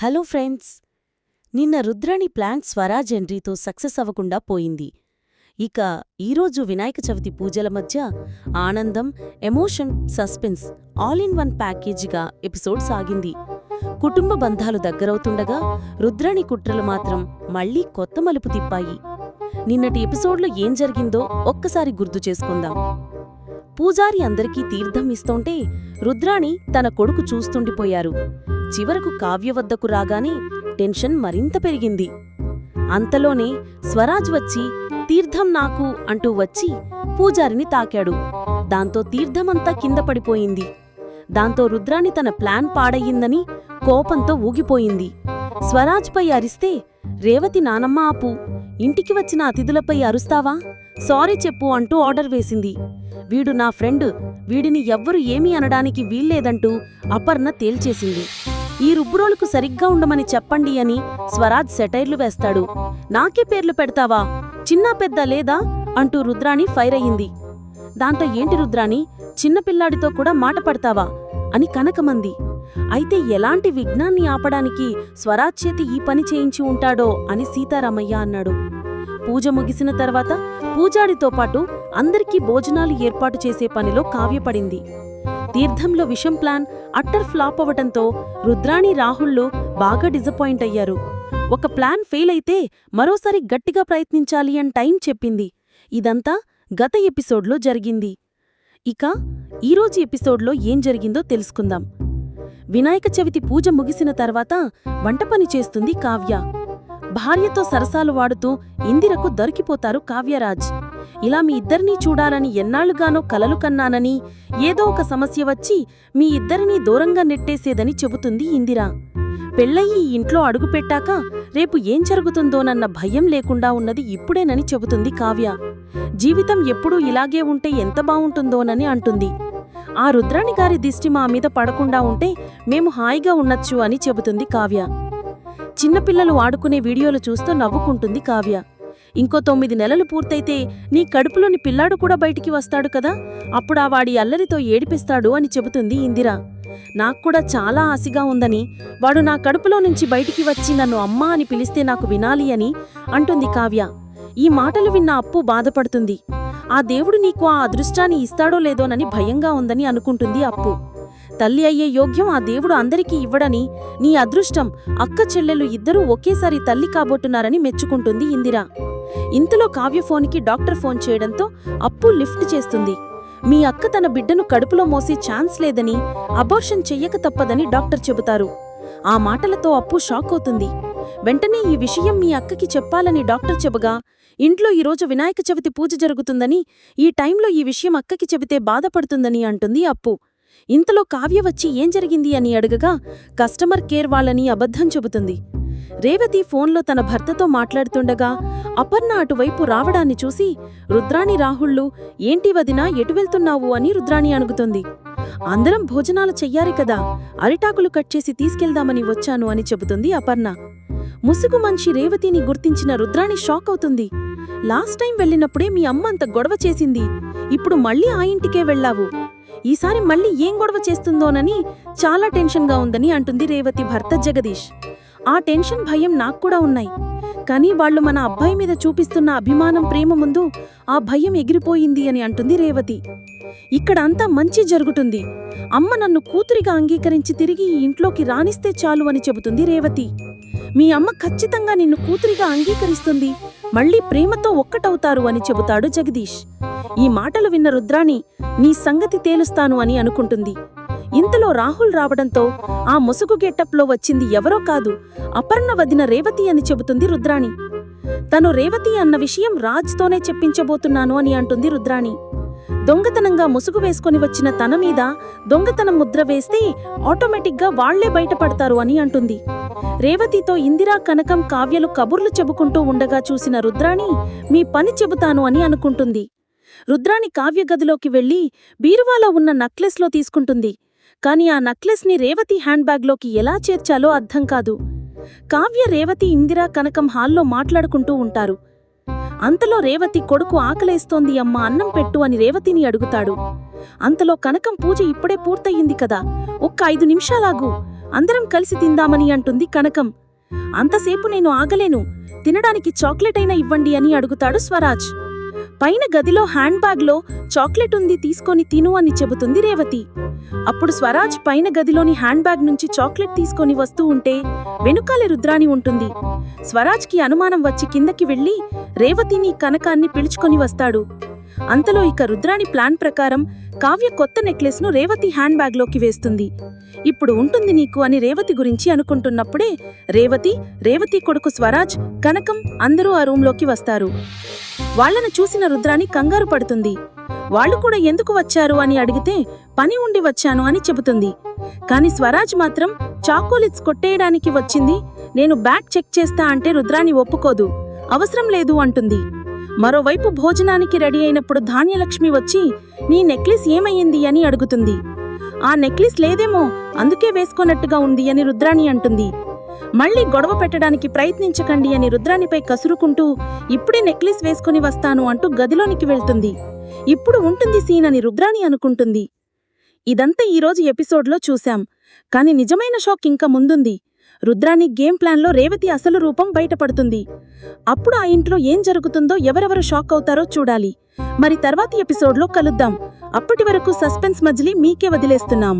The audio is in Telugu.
హలో ఫ్రెండ్స్, నిన్న రుద్రాణి ప్లాన్ స్వరాజ్ ఎంట్రీతో సక్సెస్ అవ్వకుండా పోయింది. ఇక ఈరోజు వినాయక చవితి పూజల మధ్య ఆనందం, emotion, suspense all in one ప్యాకేజీగా ఎపిసోడ్ సాగింది. కుటుంబ బంధాలు దగ్గరవుతుండగా రుద్రాణి కుట్రలు మాత్రం మళ్లీ కొత్త మలుపు తిప్పాయి. నిన్నటి ఎపిసోడ్లో ఏం జరిగిందో ఒక్కసారి గుర్తు చేసుకుందాం. పూజారి అందరికీ తీర్థం ఇస్తోంటే రుద్రాణి తన కొడుకు చూస్తుండిపోయారు. చివరకు కావ్య వద్దకు రాగానే టెన్షన్ మరింత పెరిగింది. అంతలోనే స్వరాజ్ వచ్చి తీర్థం నాకు అంటూ వచ్చి పూజారిని తాకాడు. దాంతో తీర్థమంతా కింద పడిపోయింది. దాంతో రుద్రాణి తన ప్లాన్ పాడయ్యిందని కోపంతో ఊగిపోయింది. స్వరాజ్పై అరిస్తే, రేవతి నానమ్మ ఆపు, ఇంటికి వచ్చిన అతిథులపై అరుస్తావా, సారీ చెప్పు అంటూ ఆర్డర్ వేసింది. వీడు నా ఫ్రెండ్, వీడిని ఎవ్వరు ఏమీ అనడానికి వీల్లేదంటూ అపర్ణ తేల్చేసింది. ఈ రుబ్బురోలుకు సరిగ్గా ఉండమని చెప్పండి అని స్వరాజ్ సెటైర్లు వేస్తాడు. నాకే పేర్లు పెడతావా, చిన్నా పెద్ద లేదా అంటూ రుద్రాణి ఫైర్ అయ్యింది. దాంతో ఏంటి రుద్రాణి, చిన్నపిల్లాడితో కూడా మాట పడతావా అని కనకమంది. అయితే ఎలాంటి విఘ్నాన్ని ఆపడానికి స్వరాజ్ చేతి ఈ పని చేయించి ఉంటాడో అని సీతారామయ్య అన్నాడు. పూజ ముగిసిన తర్వాత పూజాడితో పాటు అందరికీ భోజనాలు ఏర్పాటు చేసే పనిలో కావ్యపడింది. తీర్థంలో విషం ప్లాన్ అట్టర్ ఫ్లాప్ అవటంతో రుద్రాణి, రాహుళ్ళు బాగా డిసప్పాయింట్ అయ్యారు. ఒక ప్లాన్ ఫెయిల్ అయితే మరోసారి గట్టిగా ప్రయత్నించాలి అని టైం చెప్పింది. ఇదంతా గత ఎపిసోడ్లో జరిగింది. ఇక ఈరోజు ఎపిసోడ్లో ఏం జరిగిందో తెలుసుకుందాం. వినాయక చవితి పూజ ముగిసిన తర్వాత వంటపని చేస్తుంది కావ్య. భార్యతో సరసాలు వాడుతూ ఇందిరకు దొరికిపోతారు కావ్యరాజ్. ఇలా మీ ఇద్దరినీ చూడాలని ఎన్నాళ్లుగానో కలలు కన్నానని, ఏదో ఒక సమస్య వచ్చి మీ ఇద్దరినీ దూరంగా నెట్టేసేదని చెబుతుంది ఇందిర. పెళ్ళయి ఇంట్లో అడుగుపెట్టాక రేపు ఏం జరుగుతుందోనన్న భయం లేకుండా ఉన్నది ఇప్పుడేనని చెబుతుంది కావ్య. జీవితం ఎప్పుడూ ఇలాగే ఉంటే ఎంత బావుంటుందోనని అంటుంది. ఆ రుద్రాణి గారి దిష్టి మా మీద పడకుండా ఉంటే మేము హాయిగా ఉండొచ్చు అని చెబుతుంది కావ్య. చిన్నపిల్లలు ఆడుకునే వీడియోలు చూస్తూ నవ్వుకుంటుంది కావ్య. ఇంకో 9 నెలలు పూర్తయితే నీ కడుపులోని పిల్లాడు కూడా బయటికి వస్తాడు కదా, అప్పుడా వాడి అల్లరితో ఏడిపిస్తాడు అని చెబుతుంది ఇందిర. నాక్కూడా చాలా ఆశగా ఉందని, వాడు నా కడుపులో నుంచి బయటికి వచ్చి నన్ను అమ్మా అని పిలిస్తే నాకు వినాలి అని అంటుంది కావ్య. ఈ మాటలు విన్న అప్పు బాధపడుతుంది. ఆ దేవుడు నీకు ఆ అదృష్టాన్ని ఇస్తాడో లేదోనని భయంగా ఉందని అనుకుంటుంది అప్పు. తల్లి అయ్యే యోగ్యం ఆ దేవుడు అందరికీ ఇవ్వడని, నీ అదృష్టం అక్క చెల్లెలు ఇద్దరూ ఒకేసారి తల్లి కాబోతున్నారని మెచ్చుకుంటుంది ఇందిర. ఇంతలో కావ్య ఫోన్కి డాక్టర్ ఫోన్ చేయడంతో అప్పు లిఫ్ట్ చేస్తుంది. మీ అక్క తన బిడ్డను కడుపులో మోసే ఛాన్స్ లేదని, అబార్షన్ చెయ్యక తప్పదని డాక్టర్ చెబుతారు. ఆ మాటలతో అప్పు షాక్ అవుతుంది. వెంటనే ఈ విషయం మీ అక్కకి చెప్పాలని డాక్టర్ చెబుగా, ఇంట్లో ఈరోజు వినాయక చవితి పూజ జరుగుతుందని, ఈ టైంలో ఈ విషయం అక్కకి చెబితే బాధపడుతుందని అంటుంది అప్పు. ఇంతలో కావ్య వచ్చి ఏం జరిగింది అని అడగగా కస్టమర్ కేర్ వాళ్ళని అబద్ధం చెబుతుంది. రేవతి ఫోన్లో తన భర్తతో మాట్లాడుతుండగా అపర్ణ అటువైపు రావడాన్ని చూసి, రుద్రాణి, రాహుళ్ళు ఏంటి వదినా ఎటు వెళ్తున్నావు అని రుద్రాణి అడుగుతుంది. అందరం భోజనాలు చెయ్యాలి కదా, అరిటాకులు కట్ చేసి తీసుకెళ్దామని వచ్చాను అని చెబుతుంది అపర్ణ. ముసుగు మనిషి రేవతిని గుర్తించిన రుద్రాణి షాక్ అవుతుంది. లాస్ట్ టైం వెళ్ళినప్పుడే మీ అమ్మ అంత గొడవ చేసింది, ఇప్పుడు మళ్ళీ ఆ ఇంటికే వెళ్లావు, ఈసారి మళ్ళీ ఏం గొడవ చేస్తుందోనని చాలా టెన్షన్గా ఉందని అంటుంది రేవతి భర్త జగదీష్. ఆ టెన్షన్, భయం నాక్కూడా ఉన్నాయి, కానీ వాళ్లు మన అబ్బాయి మీద చూపిస్తున్న అభిమానం, ప్రేమ ముందు ఆ భయం ఎగిరిపోయింది అని అంటుంది రేవతి. ఇక్కడ అంతా మంచి జరుగుతుంది, అమ్మ నన్ను కూతురిగా అంగీకరించి తిరిగి ఈ ఇంట్లోకి రానిస్తే చాలు అని చెబుతుంది రేవతి. మీ అమ్మ ఖచ్చితంగా నిన్ను కూతురిగా అంగీకరిస్తుంది, మళ్లీ ప్రేమతో ఒక్కటవుతారు అని చెబుతాడు జగదీష్. ఈ మాటలు విన్న రుద్రాణి నీ సంగతి తేలుస్తాను అని అనుకుంటుంది. ఇంతలో రాహుల్ రావడంతో ఆ ముసుగు గెట్టప్లో వచ్చింది ఎవరో కాదు, అపర్ణ వదిన రేవతి అని చెబుతుంది రుద్రాణి. తను రేవతి అన్న విషయం రాజ్తోనే చెప్పించబోతున్నాను అని అంటుంది రుద్రాణి. దొంగతనంగా ముసుగు వేసుకొని వచ్చిన తన మీద దొంగతనం ముద్ర వేస్తే ఆటోమేటిక్గా వాళ్లే బయటపడతారు అని అంటుంది. రేవతితో ఇందిరా, కనకం, కావ్యలు కబుర్లు చెబుకుంటూ ఉండగా చూసిన రుద్రాణి మీ పని చెబుతాను అని అనుకుంటుంది. రుద్రాణి కావ్య గదిలోకి వెళ్లి బీరువాలో ఉన్న నక్లెస్లో తీసుకుంటుంది. కాని ఆ నక్లెస్ని రేవతి హ్యాండ్ బ్యాగ్లోకి ఎలా చేర్చాలో అర్థం కాదు. కావ్య, రేవతి, ఇందిరా, కనకం హాల్లో మాట్లాడుకుంటూ ఉంటారు. అంతలో రేవతి కొడుకు ఆకలేస్తోంది అమ్మ అన్నం పెట్టు అని రేవతిని అడుగుతాడు. అంతలో కనకం పూజ ఇప్పుడే పూర్తయింది కదా, ఒక్క 5 నిమిషాలాగు, అందరం కలిసి తిందామని అంటుంది కనకం. అంతసేపు నేను ఆగలేను, తినడానికి చాక్లెట్ అయినా ఇవ్వండి అని అడుగుతాడు స్వరాజ్. పైన గదిలో హ్యాండ్ బ్యాగ్లో చాక్లెట్ ఉంది, తీసుకొని తిను అని చెబుతుంది రేవతి. అప్పుడు స్వరాజ్ పైన గదిలోని హ్యాండ్ బ్యాగ్ నుంచి చాక్లెట్ తీసుకొని వస్తూ ఉంటే వెనుకాలే రుద్రాణి ఉంటుంది. స్వరాజ్కి అనుమానం వచ్చి కిందకి వెళ్లి రేవతిని కనకాన్ని పిలుచుకొని వస్తాడు. అంతలో ఇక రుద్రాణి ప్లాన్ ప్రకారం కావ్య కొత్త నెక్లెస్ను రేవతి హ్యాండ్ బ్యాగ్లోకి వేస్తుంది. ఇప్పుడు ఉంటుంది నీకు అని రేవతి గురించి అనుకుంటున్నప్పుడే రేవతి కొడుకు స్వరాజ్, కనకం అందరూ ఆ రూంలోకి వస్తారు. వాళ్లను చూసిన రుద్రాణి కంగారు పడుతుంది. వాళ్లు కూడా ఎందుకు వచ్చారు అని అడిగితే పని ఉండి వచ్చాను అని చెబుతుంది. కాని స్వరాజ్ మాత్రం చాకోలెట్స్ కొట్టేయడానికి వచ్చింది, నేను బ్యాగ్ చెక్ చేస్తా అంటే రుద్రాణి ఒప్పుకోదు, అవసరం లేదు అంటుంది. మరోవైపు భోజనానికి రెడీ అయినప్పుడు ధాన్యలక్ష్మి వచ్చి నీ నెక్లెస్ ఏమయ్యింది అని అడుగుతుంది. ఆ నెక్లెస్ లేదేమో, అందుకే వేసుకున్నట్టుగా ఉంది అని రుద్రాణి అంటుంది. మళ్లీ గొడవ పెట్టడానికి ప్రయత్నించకండి అని రుద్రాణిపై కసురుకుంటూ ఇప్పుడే నెక్లెస్ వేసుకుని వస్తాను అంటూ గదిలోనికి వెళ్తుంది. ఇప్పుడు ఉంటుంది సీన్ అని రుద్రాణి అనుకుంటుంది. ఇదంతా ఈరోజు ఎపిసోడ్లో చూశాం, కాని నిజమైన షాక్ ఇంకా ముందుంది. రుద్రాణి గేమ్ ప్లాన్లో రేవతి అసలు రూపం బయటపడుతుంది. అప్పుడు ఆ ఇంట్లో ఏం జరుగుతుందో, ఎవరెవరు షాక్ అవుతారో చూడాలి. మరి తర్వాతి ఎపిసోడ్లో కలుద్దాం. అప్పటి వరకు సస్పెన్స్ మజిలీ మీకే వదిలేస్తున్నాం.